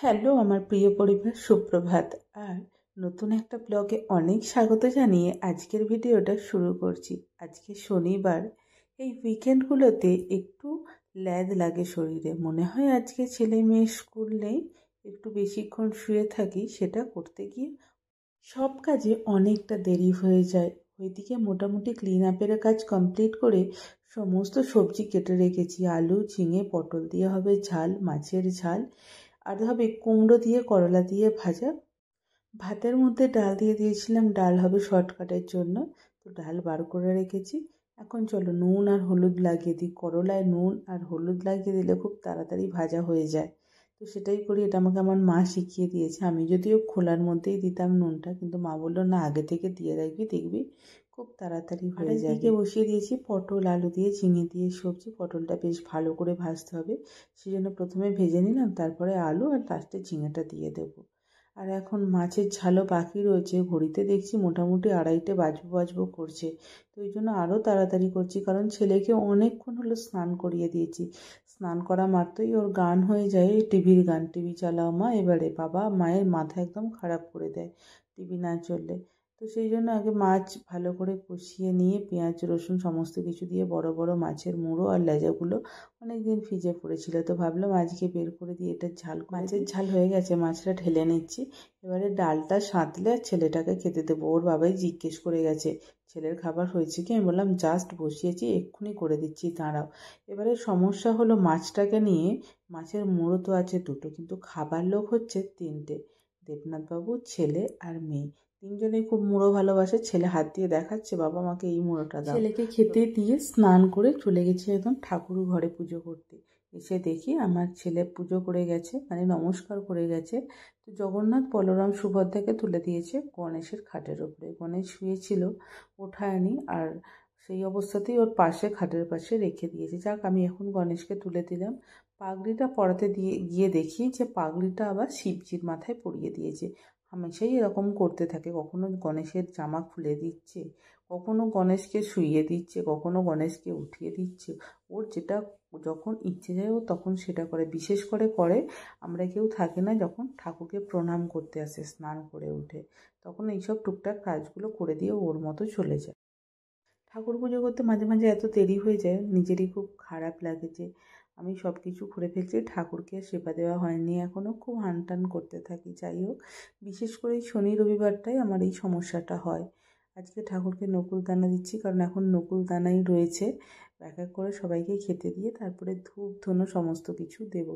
Hello আমার প্রিয় পরিবার, সুপ্রভাত। আর নতুন একটা ব্লগে অনেক স্বাগত জানিয়ে আজকের ভিডিওটা শুরু করছি। আজকে শনিবার। এই উইকেন্ডগুলোতে একটু ল্যাদ লাগে শরীরে, মনে হয় আজকে ছেলে মেয়ে স্কুল নেই, একটু বেশিক্ষণ শুয়ে থাকি। সেটা করতে গিয়ে সব কাজে অনেকটা দেরি হয়ে যায়। ওইদিকে মোটামুটি ক্লিন আপের কাজ কমপ্লিট করে সমস্ত সবজি কেটে রেখেছি। আলু, ঝিঙে, পটল দিয়ে হবে ঝাল, মাছের ঝাল, আর হবে কুমড়ো দিয়ে করলা দিয়ে ভাজা। ভাতের মধ্যে ডাল দিয়ে দিয়েছিলাম, ডাল হবে শর্টকাটের জন্য, তো ডাল বার করে রেখেছি। এখন চলো নুন আর হলুদ লাগিয়ে দিই। করলায় নুন আর হলুদ লাগিয়ে দিলে খুব তাড়াতাড়ি ভাজা হয়ে যায়, তো সেটাই করি। এটা আমাকে আমার মা শিখিয়ে দিয়েছে। আমি যদিও খোলার মধ্যেই দিতাম নুনটা, কিন্তু মা বললো না, আগে থেকে দিয়ে রাখবি, দেখবি খুব তাড়াতাড়ি হয়ে যায়। এদিকে বসিয়ে দিয়েছি পটল আলু দিয়ে ঝিঙে দিয়ে সবজি। পটলটা বেশ ভালো করে ভাজতে হবে, সেই জন্য প্রথমে ভেজে নিলাম, তারপরে আলু আর লাস্টে ঝিঙেটা দিয়ে দেবো। আর এখন মাছের ঝালও বাকি রয়েছে। ঘড়িতে দেখছি মোটামুটি 2:30 বাজবো করছে, তো ওই জন্য আরও তাড়াতাড়ি করছি, কারণ ছেলেকে অনেকক্ষণ হলো স্নান করিয়ে দিয়েছি। স্নান করা মাত্রই ওর গান হয়ে যায়, টিভির গান, টিভি চালাও মা। এবারে বাবা মায়ের মাথা একদম খারাপ করে দেয় টিভি না চললে। তো সেই জন্য আগে মাছ ভালো করে কষিয়ে নিয়ে পেঁয়াজ রসুন সমস্ত কিছু দিয়ে, বড় বড় মাছের মুড়ো আর লেজাগুলো অনেকদিন ফ্রিজে পড়েছিল, তো ভাবলাম আজকে বের করে দিয়ে এটা ঝাল। মাছের ঝাল হয়ে গেছে, মাছটা ঢেলে নিচ্ছি। এবারে ডালটা সাঁতলে আর ছেলেটাকে খেতে দেবো। ওর বাবাই জিজ্ঞেস করে গেছে ছেলের খাবার হয়েছে কি। আমি বললাম জাস্ট বসিয়েছি, এক্ষুনি করে দিচ্ছি, দাঁড়াও। এবারে সমস্যা হলো মাছটাকে নিয়ে, মাছের মুড়ো তো আছে 2টো, কিন্তু খাবার লোক হচ্ছে 3টে, দেবনাথবাবু, ছেলে আর মেয়ে। 3জনেই খুব মুড়ো ভালোবাসে। ছেলে হাত দিয়ে দেখাচ্ছে, বাবা আমাকে এই মুড়োটা দাও। ছেলেকে খেতে দিয়ে স্নান করে চলে গেছে একদম ঠাকুর ঘরে পুজো করতে। এসে দেখি আমার ছেলে পুজো করে গেছে, মানে নমস্কার করে গেছে। তো জগন্নাথ বলরাম সুভদ্রাকে তুলে দিয়েছে গণেশের খাটের ওপরে। গণেশ শুয়েছিল, ওঠায়নি, আর সেই অবস্থাতেই ওর পাশে খাটের পাশে রেখে দিয়েছে। যাক, আমি এখন গণেশকে তুলে দিলাম। পাগড়িটা পরাতে গিয়ে দেখি যে পাগড়িটা আবার শিবজির মাথায় পরিয়ে দিয়েছে। হামেশাই এরকম করতে থাকে, কখনো গণেশের জামা খুলে দিচ্ছে, কখনো গণেশকে শুইয়ে দিচ্ছে, কখনো গণেশকে উঠিয়ে দিচ্ছে। ওর যেটা যখন ইচ্ছে যায় ও তখন সেটা করে। বিশেষ করে আমরা কেউ থাকি না, যখন ঠাকুরকে প্রণাম করতে আসে স্নান করে উঠে, তখন এইসব টুকটাক কাজগুলো করে দিয়ে ওর মতো চলে যায়। ঠাকুর পুজো করতে মাঝে মাঝে এত দেরি হয়ে যায়, নিজেরই খুব খারাপ লাগে যে আমি সব কিছু করে ফেলছি, ঠাকুরকে সেবা দেওয়া হয়নি এখনও। খুব হানটান করতে থাকি। যাই হোক, বিশেষ করে এই শনি রবিবারটাই আমার এই সমস্যাটা হয়। আজকে ঠাকুরকে নকুলদানা দিচ্ছি, কারণ এখন নকুলদানাই রয়েছে। এক এক করে সবাইকে খেতে দিয়ে তারপরে ধূপ ধুনো সমস্ত কিছু দেব।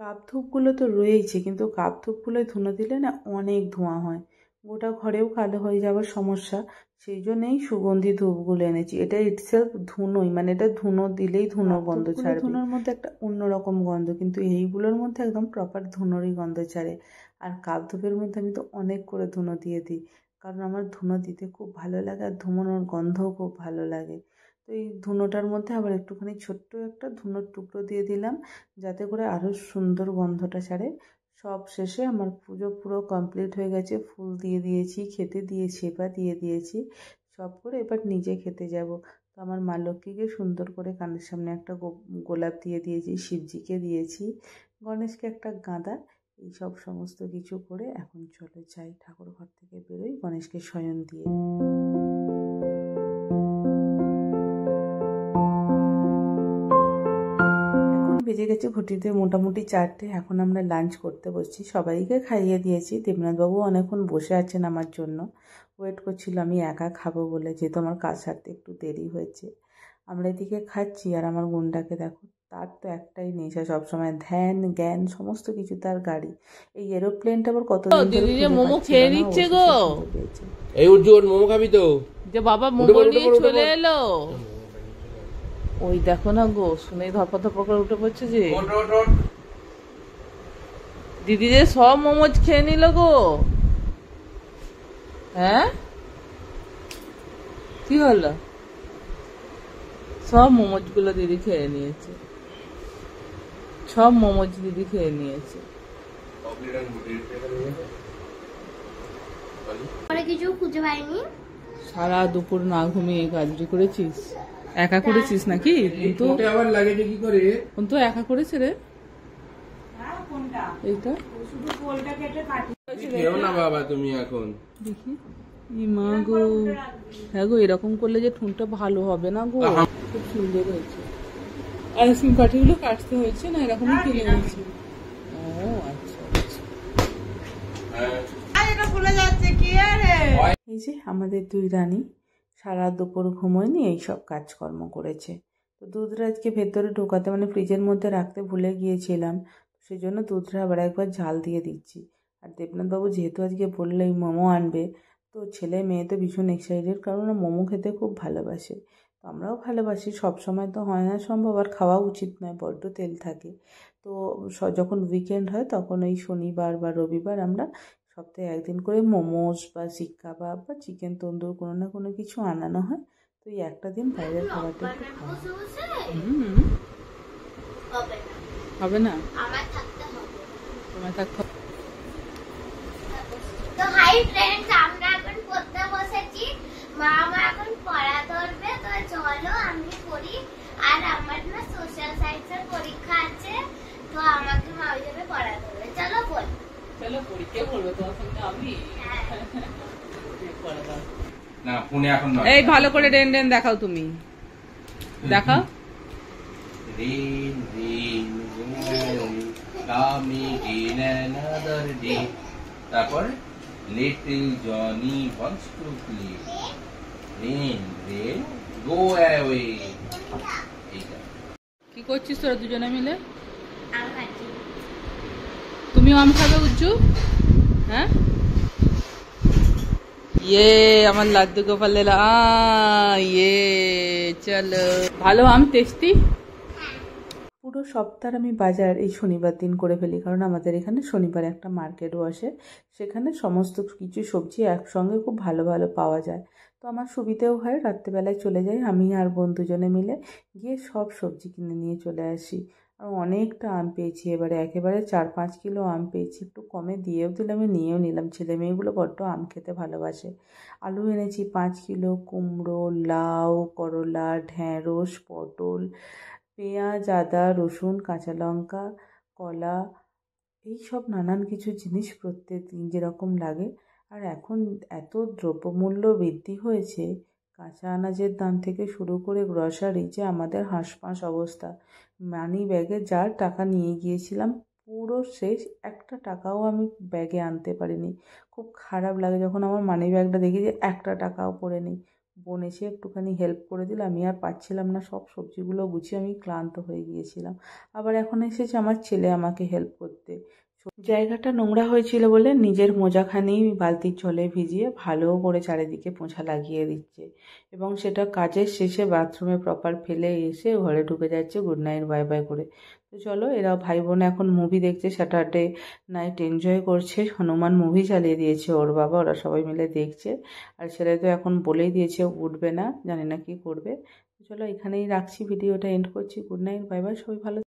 কাপ ধূপগুলো তো রয়েইছে, কিন্তু কাপ ধূপগুলোয় ধুনো দিলে না অনেক ধোঁয়া হয়, গোটা ঘরেও কালো হয়ে যাওয়ার সমস্যা। সেই জন্যই সুগন্ধি ধূপগুলো এনেছি। এটা ইটসেলফ ধুনোই, মানে এটা ধুনো দিলেই ধুনো গন্ধ ছাড়বে। ধুনোর মধ্যে একটা অন্যরকম গন্ধ, কিন্তু এইগুলোর মধ্যে একদম প্রপার ধুনোরই গন্ধ ছাড়ে। আর কাপ ধূপের মধ্যে আমি তো অনেক করে ধুনো দিয়ে দিই, কারণ আমার ধুনো দিতে খুব ভালো লাগে, আর ধুনোর গন্ধও খুব ভালো লাগে। তো এই ধুনোটার মধ্যে আবার একটুখানি ছোট্ট একটা ধুনোর টুকরো দিয়ে দিলাম, যাতে করে আরও সুন্দর গন্ধটা ছাড়ে। সব শেষে আমার পুজো পুরো কমপ্লিট হয়ে গেছে। ফুল দিয়ে দিয়েছি, খেতে দিয়েছি, এবার দিয়ে দিয়েছি সব করে। এবার নিজে খেতে যাব। তো আমার মা লক্ষ্মীকে সুন্দর করে কানের সামনে একটা গোলাপ দিয়ে দিয়েছি, শিবজিকে দিয়েছি, গণেশকে একটা গাঁদা, এই সব সমস্ত কিছু করে এখন চলে যাই ঠাকুর ঘর থেকে বেরোই গণেশকে শয়ন দিয়ে। বেজে গেছে ঘটিতে মোটামুটি 4টে। এখন আমরা লাঞ্চ করতে বসছি, সবাইকে খাইয়ে দিয়েছি। দেবনাথবাবু অনেকক্ষণ বসে আছেন আমার জন্য, ওয়েট করছিল আমি একা খাবো বলে, যেহেতু আমার কাজ সারতে একটু দেরি হয়েছে। আমরা এদিকে খাচ্ছি, আর আমার গুন্ডাকে দেখো, তার তো একটাই নেশা, সবসময় ধ্যান জ্ঞান সমস্ত কিছু তার গাড়ি। এই এরোপ্লেনটা আবার কতদিন মোমো খেয়ে নিচ্ছে গো। এই উজ্জ্বল মোমো খাবি তো? যে বাবা মোমো নিয়ে চলে এলো, ওই দেখো না গো, শুনে ধপা ধপা করে উঠে পড়ছে যে। দিদি যে সব মোমোজ খেয়ে নিল গো। হ্যাঁ, কি হলো? সব মোমোজ গুলো দিদি খেয়ে নিয়েছে, সব মোমোজ দিদি খেয়ে নিয়েছে। কিছু খুঁজে পাইনি। সারা দুপুর না ঘুমিয়ে কাজটি করেছিস? একা করেছিস নাকি? কিন্তু আবার লাগে কি করে? কিন্তু একা করেছে রে এইটা। খেও না বাবা তুমি এখন। দেখি মা গো, হ্যাঁ গো, এরকম করলে যে ঠুনটা ভালো হবে না গো। খুব সুন্দর হয়েছে। আর সিম কাঠিগুলো কাটতে হয়েছে না, এরকমই কিনে এনেছি। ও আচ্ছা এই যে আমাদের দুই রানী সারা দুপুর ঘুমোয়নি, এইসব কাজকর্ম করেছে। তো দুধটা আজকে ভেতরে ঢোকাতে মানে ফ্রিজের মধ্যে রাখতে ভুলে গিয়েছিলাম, সেই জন্য দুধটা আবার একবার ঝাল দিয়ে দিচ্ছি। আর দেবনাথবাবু যেহেতু আজকে বললেই মোমো আনবে, তো ছেলে মেয়ে তো ভীষণ এক্সাইটেড, কারণ মোমো খেতে খুব ভালোবাসে। তো আমরাও ভালোবাসি, সবসময় তো হয় না সম্ভব, আর খাওয়া উচিত নয়, বড্ড তেল থাকে। তো যখন উইকেন্ড হয় তখন ওই শনিবার বা রবিবার আমরা সপ্তাহে একদিন করে মোমোস বা শিক কাবাব বা চিকেন তন্দুর কোনো না কোনো কিছু আনানো হয়। তো এই একটা দিন বাইরের খাবারটা একটু খাওয়া হবে না, তোমার থাকতে হবে। তো হাই ফ্রেন্ডস, আমরা এখন পড়তে বসেছি। মা এখন পড়া ধরবে, তো চলো আমি পড়ি। আর আমার না সোশ্যাল সায়েন্সের পরীক্ষা আছে, তো আমাকে মা ওই যাবে পড়া ধরবে। চলো পড়ি। চলো পড়ি। কে পড়বে তোমার সঙ্গে? আমি। না ফোনে এখন নয়। এই ভালো করে ডেন ডেন দেখাও, তুমি দেখাও। Rain, rain, rain, coming in another day. তারপর little Johnny wants to play. Rain, rain, go away. এইটা। কি করছিস তোরা দুজনে মিলে? আম খাচ্ছি। তুমিও আম খাবে উজ্জু? হ্যাঁ, ইয়ে আমার লাড্ডু গোপালের ইয়ে। চলো, ভালো আম, টেস্টি। পুরো সপ্তাহ আমি বাজার এই শনিবার দিন করে ফেলি, কারণ আমাদের এখানে শনিবার একটা মার্কেট বসে, সেখানে সমস্ত কিছু সবজি একসঙ্গে খুব ভালো ভালো পাওয়া যায়। তো আমার সুবিধেও হয়, রাত্রেবেলায় চলে যাই আমি আর বোন দুজনে মিলে, গিয়ে সব সবজি কিনে নিয়ে চলে আসি। আর অনেকটা আম পেয়েছি এবারে, একেবারে 4-5 কিলো আম পেয়েছি। একটু কমে দিয়েও দিলে আমি নিয়েও নিলাম, ছেলে মেয়েগুলো বড্ড আম খেতে ভালোবাসে। আলু এনেছি 5 কিলো, কুমড়ো, লাউ, করলা, ঢ্যাঁড়স, পটল, পেঁয়াজ, আদা, রসুন, কাঁচা লঙ্কা, কলা, এই সব নানান কিছু জিনিস প্রত্যেক দিন যেরকম লাগে। আর এখন এত দ্রব্যমূল্য বৃদ্ধি হয়েছে, কাঁচা আনাজের দাম থেকে শুরু করে গ্রসারি, যে আমাদের হাঁসফাঁস অবস্থা। মানি ব্যাগে যার টাকা নিয়ে গিয়েছিলাম পুরো শেষ, একটা টাকাও আমি ব্যাগে আনতে পারিনি। খুব খারাপ লাগে যখন আমার মানি ব্যাগটা দেখি যে একটা টাকাও পড়ে নেই। বোন এসে একটুখানি হেল্প করে দিল, আমি আর পারছিলাম না, সব সবজিগুলো গুছিয়ে আমি ক্লান্ত হয়ে গিয়েছিলাম। আবার এখন এসেছে আমার ছেলে আমাকে হেল্প করতে। জায়গাটা নোংরা হয়েছিল বলে নিজের মোজাখানি বালতির জলে ভিজিয়ে ভালো করে চারিদিকে পোঁছা লাগিয়ে দিচ্ছে, এবং সেটা কাজের শেষে বাথরুমে প্রপার ফেলে এসে ঘরে ঢুকে যাচ্ছে গুড নাইট বাই বাই করে। তো চলো, এরা ভাই বোন এখন মুভি দেখছে, স্যাটারডে নাইট এনজয় করছে। হনুমান মুভি চালিয়ে দিয়েছে ওর বাবা, ওরা সবাই মিলে দেখছে। আর ছেলে তো এখন বলেই দিয়েছে উঠবে না, জানি না কি করবে। চলো এখানেই রাখছি, ভিডিওটা এন্ড করছি। গুড নাইট, বাই বাই, সবাই ভালো।